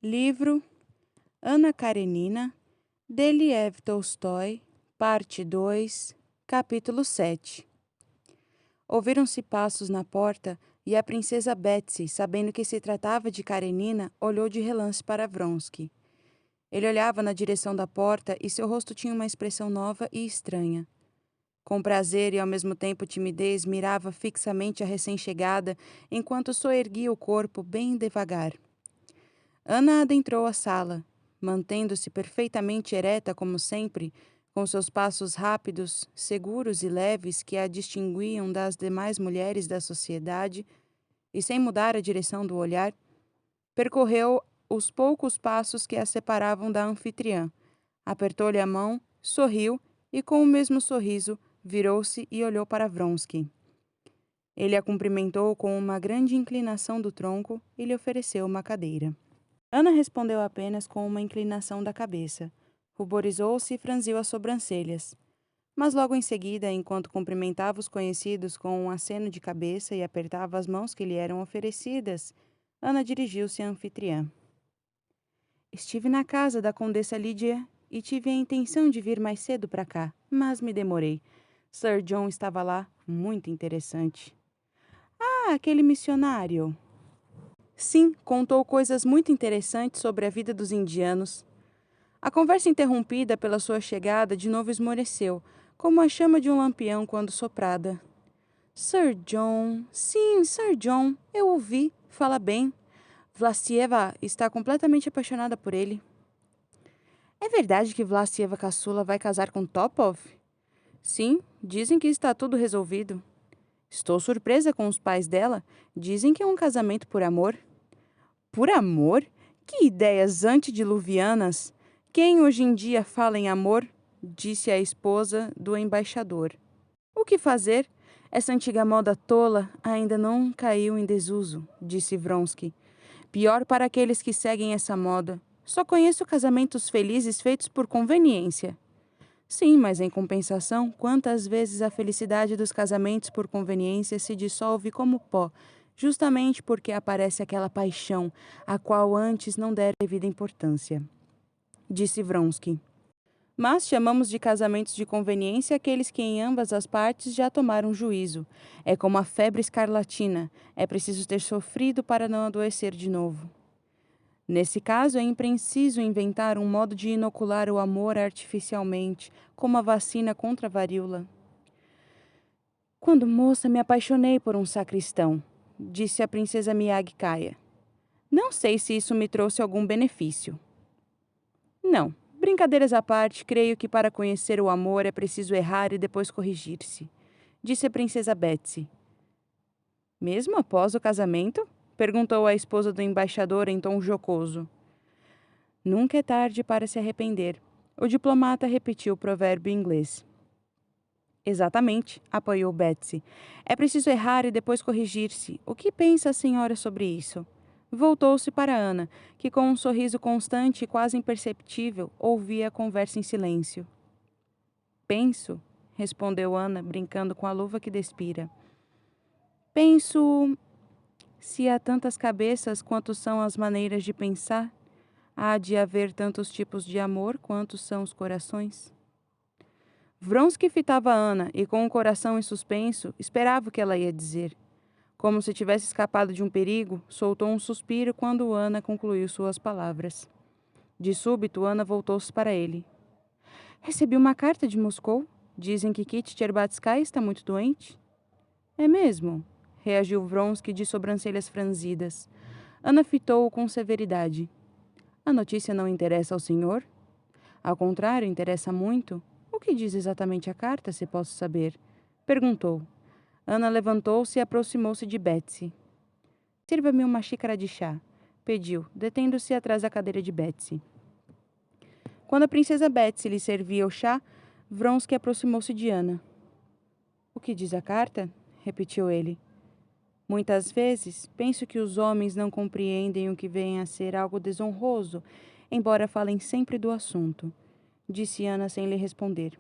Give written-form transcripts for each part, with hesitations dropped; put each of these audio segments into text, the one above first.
Livro Ana Karenina, de Liev Tolstói, parte 2, capítulo 7. Ouviram-se passos na porta e a princesa Betsy, sabendo que se tratava de Karenina, olhou de relance para Vronsky. Ele olhava na direção da porta e seu rosto tinha uma expressão nova e estranha. Com prazer e ao mesmo tempo timidez, mirava fixamente a recém-chegada, enquanto soerguia o corpo bem devagar. Ana adentrou a sala, mantendo-se perfeitamente ereta como sempre, com seus passos rápidos, seguros e leves que a distinguiam das demais mulheres da sociedade, e sem mudar a direção do olhar, percorreu os poucos passos que a separavam da anfitriã, apertou-lhe a mão, sorriu e, com o mesmo sorriso, virou-se e olhou para Vronsky. Ele a cumprimentou com uma grande inclinação do tronco e lhe ofereceu uma cadeira. Ana respondeu apenas com uma inclinação da cabeça. Ruborizou-se e franziu as sobrancelhas. Mas logo em seguida, enquanto cumprimentava os conhecidos com um aceno de cabeça e apertava as mãos que lhe eram oferecidas, Ana dirigiu-se à anfitriã. Estive na casa da Condessa Lídia e tive a intenção de vir mais cedo para cá, mas me demorei. Sir John estava lá, muito interessante. Ah, aquele missionário! Sim, contou coisas muito interessantes sobre a vida dos indianos. A conversa interrompida pela sua chegada de novo esmoreceu, como a chama de um lampião quando soprada. Sir John... Sim, Sir John, eu o vi. Fala bem. Vlassieva está completamente apaixonada por ele. É verdade que Vlassieva Caçula vai casar com Topov? Sim, dizem que está tudo resolvido. Estou surpresa com os pais dela. Dizem que é um casamento por amor. Por amor? Que ideias antediluvianas! Quem hoje em dia fala em amor? Disse a esposa do embaixador. O que fazer? Essa antiga moda tola ainda não caiu em desuso, disse Vronsky. Pior para aqueles que seguem essa moda. Só conheço casamentos felizes feitos por conveniência. Sim, mas em compensação, quantas vezes a felicidade dos casamentos por conveniência se dissolve como pó, justamente porque aparece aquela paixão, a qual antes não dera devida importância. Disse Vronsky. Mas chamamos de casamentos de conveniência aqueles que em ambas as partes já tomaram juízo. É como a febre escarlatina, é preciso ter sofrido para não adoecer de novo. Nesse caso, é impreciso inventar um modo de inocular o amor artificialmente, como a vacina contra a varíola. Quando moça, me apaixonei por um sacristão, disse a princesa Miyagi-Kaya. Não sei se isso me trouxe algum benefício. Não, brincadeiras à parte, creio que para conhecer o amor é preciso errar e depois corrigir-se, disse a princesa Betsy. Mesmo após o casamento? Perguntou a esposa do embaixador em tom jocoso. Nunca é tarde para se arrepender. O diplomata repetiu o provérbio inglês. Exatamente, apoiou Betsy. É preciso errar e depois corrigir-se. O que pensa a senhora sobre isso? Voltou-se para Ana, que com um sorriso constante e quase imperceptível ouvia a conversa em silêncio. Penso, respondeu Ana, brincando com a luva que despira. Penso... Se há tantas cabeças quanto são as maneiras de pensar, há de haver tantos tipos de amor quantos são os corações. Vronsky fitava Ana e, com o coração em suspenso, esperava o que ela ia dizer. Como se tivesse escapado de um perigo, soltou um suspiro quando Ana concluiu suas palavras. De súbito, Ana voltou-se para ele. Recebi uma carta de Moscou. Dizem que Kitty Tcherbatskaya está muito doente. É mesmo? Reagiu Vronsky de sobrancelhas franzidas. Ana fitou-o com severidade. A notícia não interessa ao senhor? Ao contrário, interessa muito. O que diz exatamente a carta, se posso saber? Perguntou. Ana levantou-se e aproximou-se de Betsy. Sirva-me uma xícara de chá, pediu, detendo-se atrás da cadeira de Betsy. Quando a princesa Betsy lhe servia o chá, Vronsky aproximou-se de Ana. O que diz a carta? Repetiu ele. Muitas vezes, penso que os homens não compreendem o que vem a ser algo desonroso, embora falem sempre do assunto, disse Ana sem lhe responder.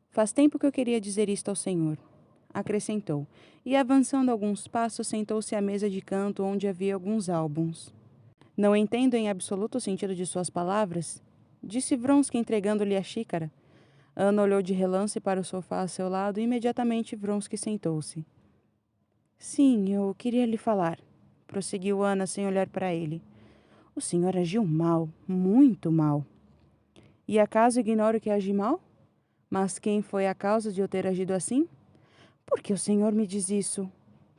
Faz tempo que eu queria dizer isto ao senhor, acrescentou, e avançando alguns passos sentou-se à mesa de canto onde havia alguns álbuns. Não entendo em absoluto o sentido de suas palavras, disse Vronsky entregando-lhe a xícara. Ana olhou de relance para o sofá a seu lado e imediatamente Vronsky sentou-se. Sim, eu queria lhe falar, prosseguiu Ana sem olhar para ele. O senhor agiu mal, muito mal. E acaso ignoro que agi mal? Mas quem foi a causa de eu ter agido assim? Por que o senhor me diz isso?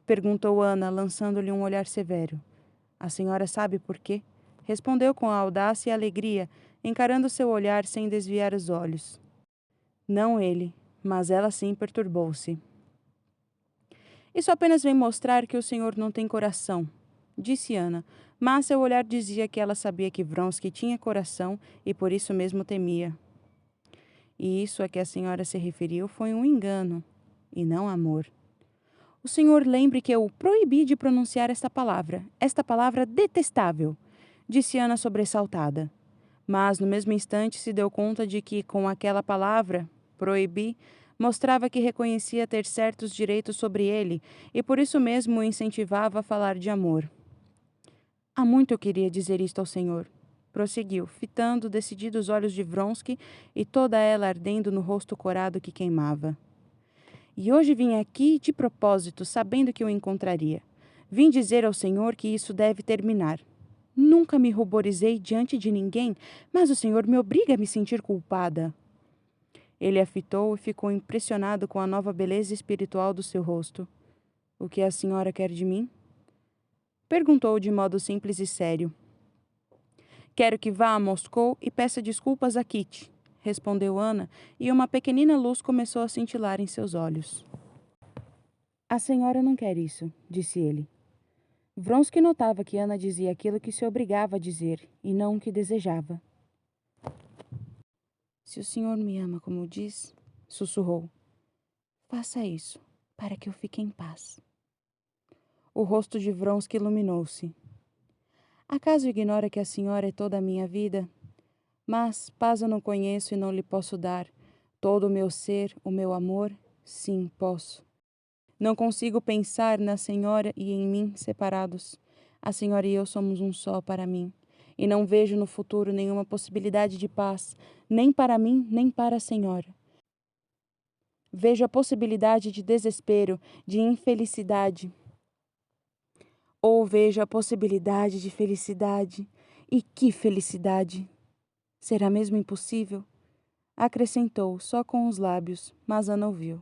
Perguntou Ana, lançando-lhe um olhar severo. A senhora sabe por quê? Respondeu com audácia e alegria, encarando seu olhar sem desviar os olhos. Não ele, mas ela sim perturbou-se. Isso apenas vem mostrar que o senhor não tem coração, disse Ana, mas seu olhar dizia que ela sabia que Vronsky tinha coração e por isso mesmo temia. E isso a que a senhora se referiu foi um engano, e não amor. O senhor lembre que eu o proibi de pronunciar esta palavra detestável, disse Ana sobressaltada. Mas, no mesmo instante, se deu conta de que, com aquela palavra, proibi, mostrava que reconhecia ter certos direitos sobre ele e por isso mesmo o incentivava a falar de amor. Há muito eu queria dizer isto ao senhor, prosseguiu, fitando decididos os olhos de Vronsky e toda ela ardendo no rosto corado que queimava. E hoje vim aqui de propósito, sabendo que o encontraria. Vim dizer ao senhor que isso deve terminar. Nunca me ruborizei diante de ninguém, mas o senhor me obriga a me sentir culpada. Ele a fitou e ficou impressionado com a nova beleza espiritual do seu rosto. O que a senhora quer de mim? Perguntou de modo simples e sério. Quero que vá a Moscou e peça desculpas a Kitty, respondeu Ana, e uma pequenina luz começou a cintilar em seus olhos. A senhora não quer isso, disse ele. Vronsky notava que Ana dizia aquilo que se obrigava a dizer, e não o que desejava. Se o senhor me ama como diz, sussurrou, faça isso, para que eu fique em paz. O rosto de Vronsky iluminou-se. Acaso ignora que a senhora é toda a minha vida? Mas paz eu não conheço e não lhe posso dar. Todo o meu ser, o meu amor, sim, posso. Não consigo pensar na senhora e em mim separados. A senhora e eu somos um só para mim. E não vejo no futuro nenhuma possibilidade de paz, nem para mim, nem para a senhora. Vejo a possibilidade de desespero, de infelicidade. Ou vejo a possibilidade de felicidade. E que felicidade! Será mesmo impossível? Acrescentou, só com os lábios, mas Ana ouviu.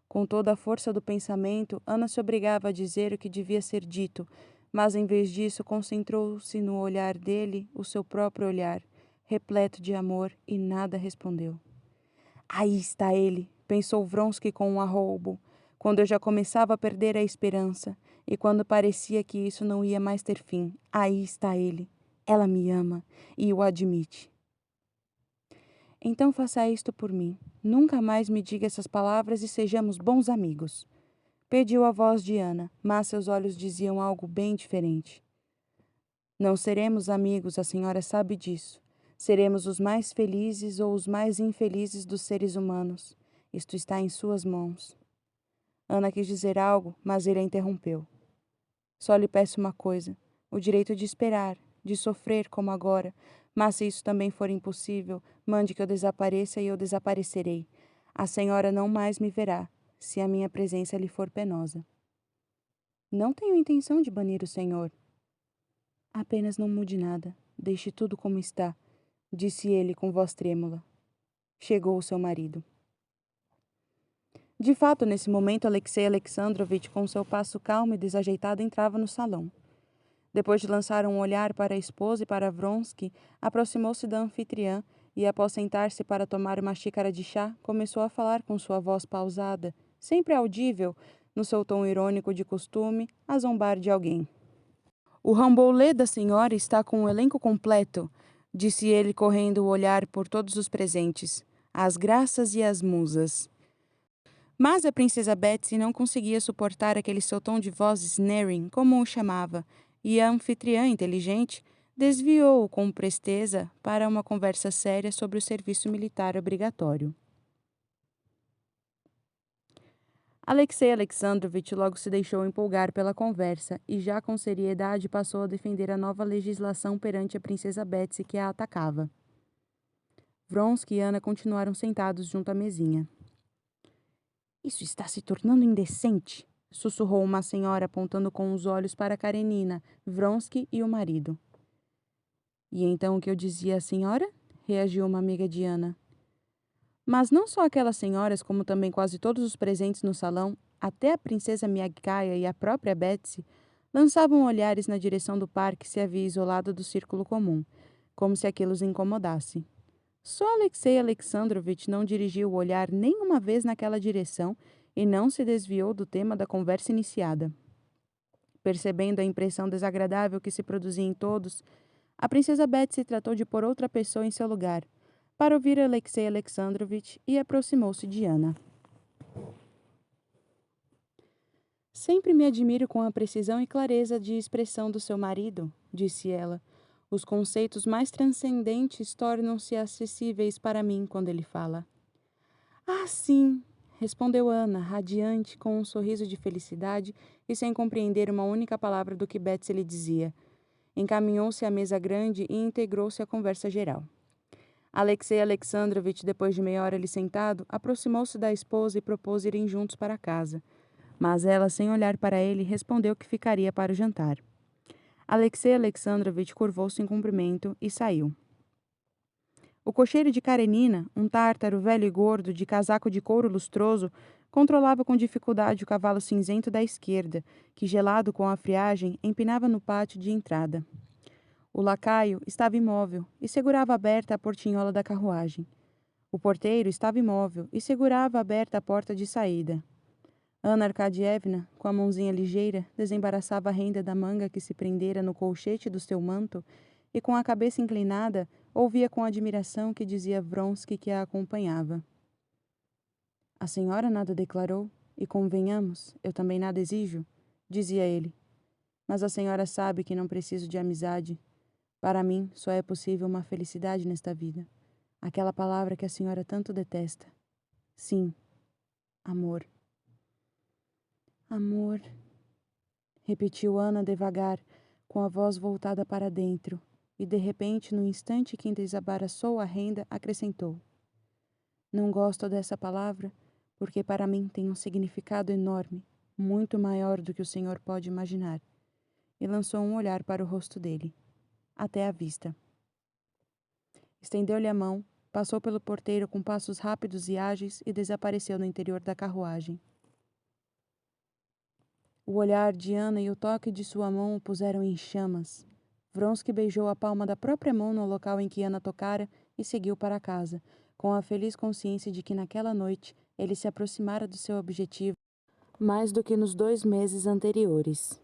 Com toda a força do pensamento, Ana se obrigava a dizer o que devia ser dito, mas em vez disso concentrou-se no olhar dele, o seu próprio olhar, repleto de amor, e nada respondeu. Aí está ele, pensou Vronsky com um arroubo, quando eu já começava a perder a esperança, e quando parecia que isso não ia mais ter fim. Aí está ele. Ela me ama, e o admite. Então faça isto por mim. Nunca mais me diga essas palavras e sejamos bons amigos. Pediu a voz de Ana, mas seus olhos diziam algo bem diferente. Não seremos amigos, a senhora sabe disso. Seremos os mais felizes ou os mais infelizes dos seres humanos. Isto está em suas mãos. Ana quis dizer algo, mas ele a interrompeu. Só lhe peço uma coisa, o direito de esperar, de sofrer como agora, mas se isso também for impossível, mande que eu desapareça e eu desaparecerei. A senhora não mais me verá, se a minha presença lhe for penosa. Não tenho intenção de banir o senhor. Apenas não mude nada, deixe tudo como está, disse ele com voz trêmula. Chegou o seu marido. De fato, nesse momento, Alexei Alexandrovitch, com seu passo calmo e desajeitado, entrava no salão. Depois de lançar um olhar para a esposa e para Vronsky, aproximou-se da anfitriã e, após sentar-se para tomar uma xícara de chá, começou a falar com sua voz pausada, sempre audível, no seu tom irônico de costume, a zombar de alguém. O rambolê da senhora está com o elenco completo, disse ele, correndo o olhar por todos os presentes, as graças e as musas. Mas a princesa Betsy não conseguia suportar aquele seu tom de voz sneering, como o chamava, e a anfitriã inteligente desviou-o com presteza para uma conversa séria sobre o serviço militar obrigatório. Alexei Alexandrovitch logo se deixou empolgar pela conversa e, já com seriedade, passou a defender a nova legislação perante a princesa Betsy que a atacava. Vronsky e Anna continuaram sentados junto à mesinha. Isso está se tornando indecente, sussurrou uma senhora apontando com os olhos para Karenina, Vronsky e o marido. E então o que eu dizia à senhora? Reagiu uma amiga de Anna. Mas não só aquelas senhoras, como também quase todos os presentes no salão, até a princesa Miagkaia e a própria Betsy, lançavam olhares na direção do par que se havia isolado do círculo comum, como se aquilo os incomodasse. Só Alexei Alexandrovitch não dirigiu o olhar nenhuma vez naquela direção e não se desviou do tema da conversa iniciada. Percebendo a impressão desagradável que se produzia em todos, a princesa Betsy tratou de pôr outra pessoa em seu lugar, para ouvir Alexei Alexandrovitch, e aproximou-se de Anna. Sempre me admiro com a precisão e clareza de expressão do seu marido, disse ela. Os conceitos mais transcendentes tornam-se acessíveis para mim quando ele fala. Ah, sim, respondeu Anna, radiante, com um sorriso de felicidade e sem compreender uma única palavra do que Betsy lhe dizia. Encaminhou-se à mesa grande e integrou-se à conversa geral. Alexei Alexandrovitch, depois de meia hora ali sentado, aproximou-se da esposa e propôs irem juntos para casa. Mas ela, sem olhar para ele, respondeu que ficaria para o jantar. Alexei Alexandrovitch curvou-se em cumprimento e saiu. O cocheiro de Karenina, um tártaro velho e gordo, de casaco de couro lustroso, controlava com dificuldade o cavalo cinzento da esquerda, que, gelado com a friagem, empinava no pátio de entrada. O lacaio estava imóvel e segurava aberta a portinhola da carruagem. O porteiro estava imóvel e segurava aberta a porta de saída. Anna Arkadyevna, com a mãozinha ligeira, desembaraçava a renda da manga que se prendera no colchete do seu manto e, com a cabeça inclinada, ouvia com admiração que dizia Vronsky que a acompanhava. A senhora nada declarou, e convenhamos, eu também nada exijo, dizia ele. Mas a senhora sabe que não preciso de amizade. Para mim, só é possível uma felicidade nesta vida. Aquela palavra que a senhora tanto detesta. Sim, amor. Amor, repetiu Anna devagar, com a voz voltada para dentro, e de repente, no instante que desembaraçou a renda, acrescentou. Não gosto dessa palavra, porque para mim tem um significado enorme, muito maior do que o senhor pode imaginar. E lançou um olhar para o rosto dele. Até a vista. Estendeu-lhe a mão, passou pelo porteiro com passos rápidos e ágeis e desapareceu no interior da carruagem. O olhar de Anna e o toque de sua mão o puseram em chamas. Vronsky beijou a palma da própria mão no local em que Anna tocara e seguiu para casa, com a feliz consciência de que naquela noite ele se aproximara do seu objetivo mais do que nos 2 meses anteriores.